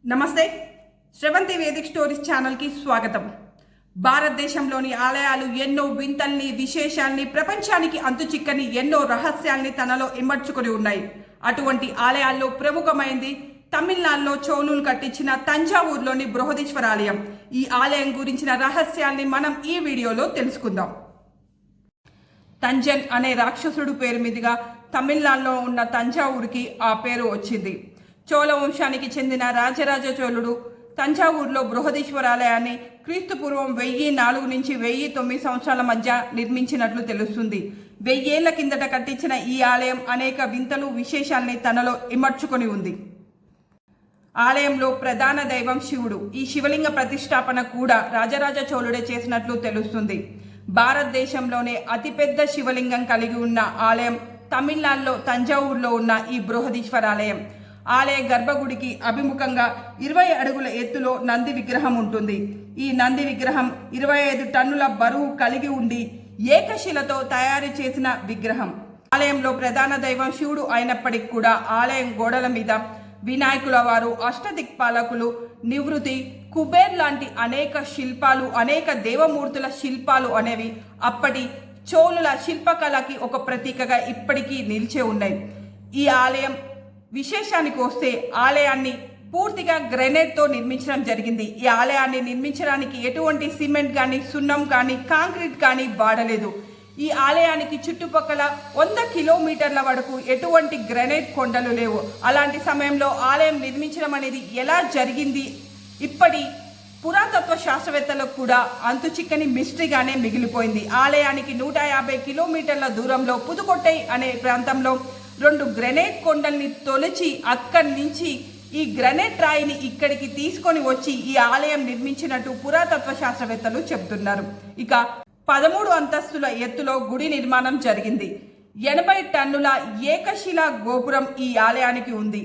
నమస్తే. Sravanthi Vedic stories ఛానల్కి స్వాగతం. భారతదేశంలోని ఆలయాలు ఎన్నో వింతల్ని, విశేషాల్ని, ప్రపంచానికి అంతుచిక్కని ఎన్నో రహస్యాల్ని తనలో ఇమర్చుకొని ఉన్నాయి. అటువంటి ఆలయాల్లో ప్రముఖమైంది తమిళనాడులో చోళులు కట్టించిన తంజావూరులోని బృహదీశ్వర ఆలయం. ఈ ఆలయం గురించిన రహస్యాల్ని మనం ఈ వీడియోలో తెలుసుకుందాం. తంజన్ అనే రాక్షసుడు పేరు మీదుగా తమిళనాడులో ఉన్న తంజావూరుకి ఆ పేరు వచ్చింది. చోళ వంశానికి చెందిన రాజరాజ చోళుడు తంజావూరులో బృహదీశ్వర ఆలయాన్ని క్రీస్తుపూర్వం 1004 నుంచి 1009 సంవత్సరాల మధ్య నిర్మించినట్లు తెలుస్తుంది. 1000 ఏళ్ల కిందట కట్టించిన ఈ ఆలయం అనేక వింతలు, విశేషాల్ని తనలో ఇమర్చుకొని ఉంది. ఆలయంలో ప్రధాన దైవం శివుడు. ఈ శివలింగ ప్రతిష్టాపన కూడా రాజరాజ చోళుడే చేసినట్లు తెలుస్తుంది. భారతదేశంలోనే అతిపెద్ద శివలింగం కలిగి ఉన్న ఆలయం తమిళనాడులో తంజావూరులో ఉన్న ఈ బృహదీశ్వర ఆలయం. ఆలయ గర్భగుడికి అభిముఖంగా 20 అడుగుల ఎత్తులో నంది విగ్రహం ఉంటుంది. ఈ నంది విగ్రహం 25 టన్నుల బరువు కలిగి ఉండి ఏకశిలతో తయారు చేసిన విగ్రహం. ఆలయంలో ప్రధాన దైవం శివుడు అయినప్పటికీ కూడా ఆలయం గోడల మీద వినాయకుల వారు, అష్టదిక్పాలకులు, నివృత్తి, కుబేర్ లాంటి అనేక శిల్పాలు, అనేక దేవమూర్తుల శిల్పాలు అనేవి అప్పటి చోళుల శిల్పకళకి ఒక ప్రతీకగా ఇప్పటికీ నిలిచే ఉన్నాయి. ఈ ఆలయం విశేషానికి వస్తే ఆలయాన్ని పూర్తిగా గ్రెనైట్తో నిర్మించడం జరిగింది. ఈ ఆలయాన్ని నిర్మించడానికి ఎటువంటి సిమెంట్ కానీ, సున్నం కానీ, కాంక్రీట్ కానీ వాడలేదు. ఈ ఆలయానికి చుట్టుపక్కల 100 కిలోమీటర్ల వరకు ఎటువంటి గ్రెనైట్ కొండలు లేవు. అలాంటి సమయంలో ఆలయం నిర్మించడం అనేది ఎలా జరిగింది ఇప్పటి పురాతత్వ శాస్త్రవేత్తలకు కూడా అంతుచిక్కని మిస్టరీగానే మిగిలిపోయింది. ఆలయానికి 150 కిలోమీటర్ల దూరంలో పుదుకొట్టై అనే ప్రాంతంలో 2 గ్రెనైట్ కొండల్ని తొలిచి అక్కడి నుంచి ఈ గ్రెనైట్ రాయిని ఇక్కడికి తీసుకొని వచ్చి ఈ ఆలయం నిర్మించినట్టు పురాతత్వ శాస్త్రవేత్తలు చెబుతున్నారు. ఇక 13 అంతస్తుల ఎత్తులో గుడి నిర్మాణం జరిగింది. 80 టన్నుల ఏకశిలా గోపురం ఈ ఆలయానికి ఉంది.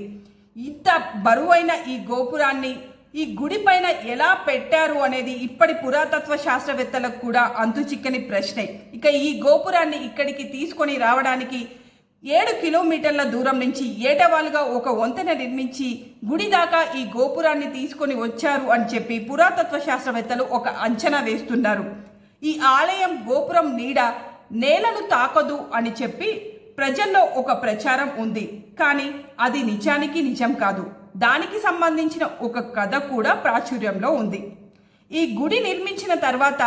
ఇంత బరువైన ఈ గోపురాన్ని ఈ గుడి పైన ఎలా పెట్టారు అనేది ఇప్పటి పురాతత్వ శాస్త్రవేత్తలకు కూడా అంతుచిక్కని ప్రశ్నే. ఇక ఈ గోపురాన్ని ఇక్కడికి తీసుకొని రావడానికి 7 కిలోమీటర్ల దూరం నుంచి ఏటవాలుగా ఒక వంతెన నిర్మించి గుడి దాకా ఈ గోపురాన్ని తీసుకొని వచ్చారు అని చెప్పి పురాతత్వ శాస్త్రవేత్తలు ఒక అంచనా వేస్తున్నారు. ఈ ఆలయం గోపురం నీడ నేలను తాకదు అని చెప్పి ప్రజల్లో ఒక ప్రచారం ఉంది. కానీ అది నిజానికి నిజం కాదు. దానికి సంబంధించిన ఒక కథ కూడా ప్రాచుర్యంలో ఉంది. ఈ గుడి నిర్మించిన తర్వాత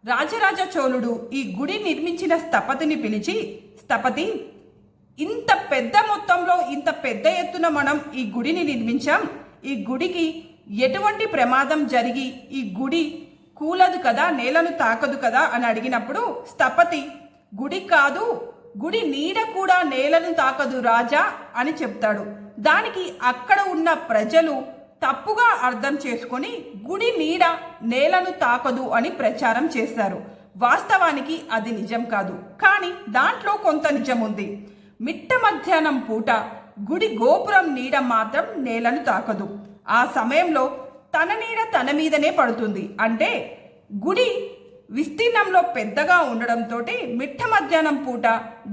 రాజరాజ చోళుడు ఈ గుడి నిర్మించిన స్థపతిని పిలిచి, స్థపతి, ఇంత పెద్ద మొత్తంలో, ఇంత పెద్ద ఎత్తున మనం ఈ గుడిని నిర్మించాం. ఈ గుడికి ఎటువంటి ప్రమాదం జరిగి ఈ గుడి కూలదు కదా, నేలను తాకదు కదా అని అడిగినప్పుడు స్థపతి, గుడి కాదు, గుడి నీడ కూడా నేలను తాకదు రాజా అని చెప్తాడు. దానికి అక్కడ ఉన్న ప్రజలు తప్పుగా అర్థం చేసుకొని గుడి నీడ నేలను తాకదు అని ప్రచారం చేశారు. వాస్తవానికి అది నిజం కాదు, కానీ దాంట్లో కొంత నిజం ఉంది. మిట్ట మధ్యాహ్నం పూట గుడి గోపురం నీడ మాత్రం నేలను తాకదు. ఆ సమయంలో తన నీడ తన మీదనే పడుతుంది. అంటే గుడి విస్తీర్ణంలో పెద్దగా ఉండడంతో మిట్ట మధ్యాహ్నం పూట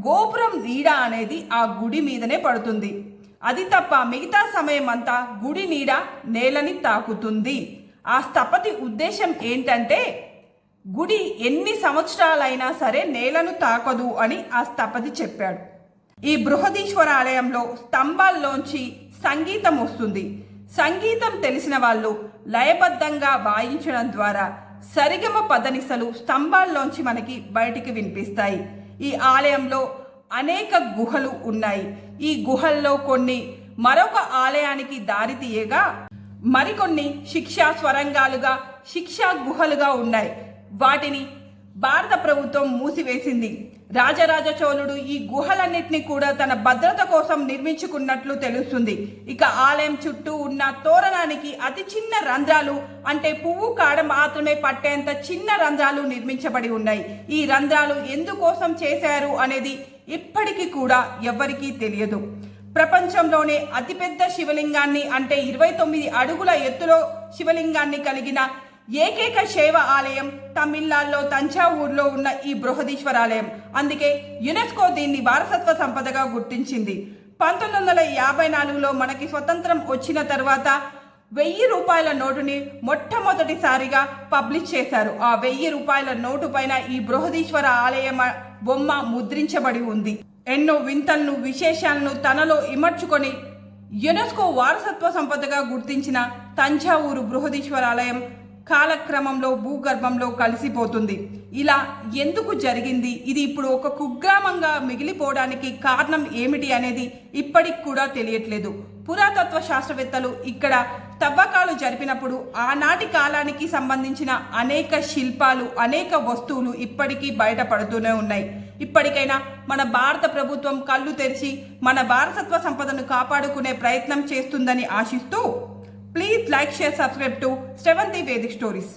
గోపురం నీడ అనేది ఆ గుడి మీదనే పడుతుంది. అది తప్ప మిగతా సమయం అంతా గుడి నీడ నేలని తాకుతుంది. ఆ స్థపతి ఉద్దేశం ఏంటంటే గుడి ఎన్ని సంవత్సరాలైనా సరే నేలను తాకదు అని ఆ స్థపతి చెప్పాడు. ఈ బృహదీశ్వర ఆలయంలో స్తంభాల్లోంచి సంగీతం వస్తుంది. సంగీతం తెలిసిన వాళ్ళు లయబద్ధంగా వాయించడం ద్వారా సరిగమ పదనిసలు స్తంభాల్లోంచి మనకి బయటికి వినిపిస్తాయి. ఈ ఆలయంలో అనేక గుహలు ఉన్నాయి. ఈ గుహల్లో కొన్ని మరొక ఆలయానికి దారి తీయగా మరికొన్ని శిక్షా స్వరంగాలుగా, శిక్షా గుహలుగా ఉన్నాయి. వాటిని భారత ప్రభుత్వం మూసివేసింది. రాజరాజ చోళుడు ఈ గుహలన్నింటినీ కూడా తన భద్రత కోసం నిర్మించుకున్నట్లు తెలుస్తుంది. ఇక ఆలయం చుట్టూ ఉన్న తోరణానికి అతి చిన్న రంధ్రాలు, అంటే పువ్వు కాడ మాత్రమే పట్టేంత చిన్న రంధ్రాలు నిర్మించబడి ఉన్నాయి. ఈ రంధ్రాలు ఎందుకోసం చేశారు అనేది ఇప్పటికీ కూడా ఎవరికీ తెలియదు. ప్రపంచంలోనే అతిపెద్ద శివలింగాన్ని, అంటే 29 అడుగుల ఎత్తులో శివలింగాన్ని కలిగిన ఏకైక శైవ ఆలయం తమిళనాడులో తంజావూరులో ఉన్న ఈ బృహదీశ్వర ఆలయం. అందుకే యునెస్కో దీన్ని వారసత్వ సంపదగా గుర్తించింది. 1954లో మనకి స్వతంత్రం వచ్చిన తర్వాత రూపాయల నోటుని మొట్టమొదటిసారిగా పబ్లిష్ చేశారు. ఆ 1000 నోటు పైన ఈ బృహదీశ్వర ఆలయం బొమ్మ ముద్రించబడి ఉంది. ఎన్నో వింతలను విశేషాలను తనలో ఇమర్చుకొని యునెస్కో వారసత్వ సంపదగా గుర్తించిన తంజావూరు బృహదీశ్వర ఆలయం కాలక్రమంలో భూగర్భంలో కలిసిపోతుంది. ఇలా ఎందుకు జరిగింది, ఇది ఇప్పుడు ఒక కుగ్రామంగా మిగిలిపోవడానికి కారణం ఏమిటి అనేది ఇప్పటికి కూడా తెలియట్లేదు. పురాతత్వ శాస్త్రవేత్తలు ఇక్కడ తవ్వకాలు జరిపినప్పుడు ఆనాటి కాలానికి సంబంధించిన అనేక శిల్పాలు, అనేక వస్తువులు ఇప్పటికీ బయటపడుతూనే ఉన్నాయి. ఇప్పటికైనా మన భారత ప్రభుత్వం కళ్ళు తెరిచి మన వారసత్వ సంపదను కాపాడుకునే ప్రయత్నం చేస్తుందని ఆశిస్తూ, please like, share, subscribe to Sravanthi Vedic stories.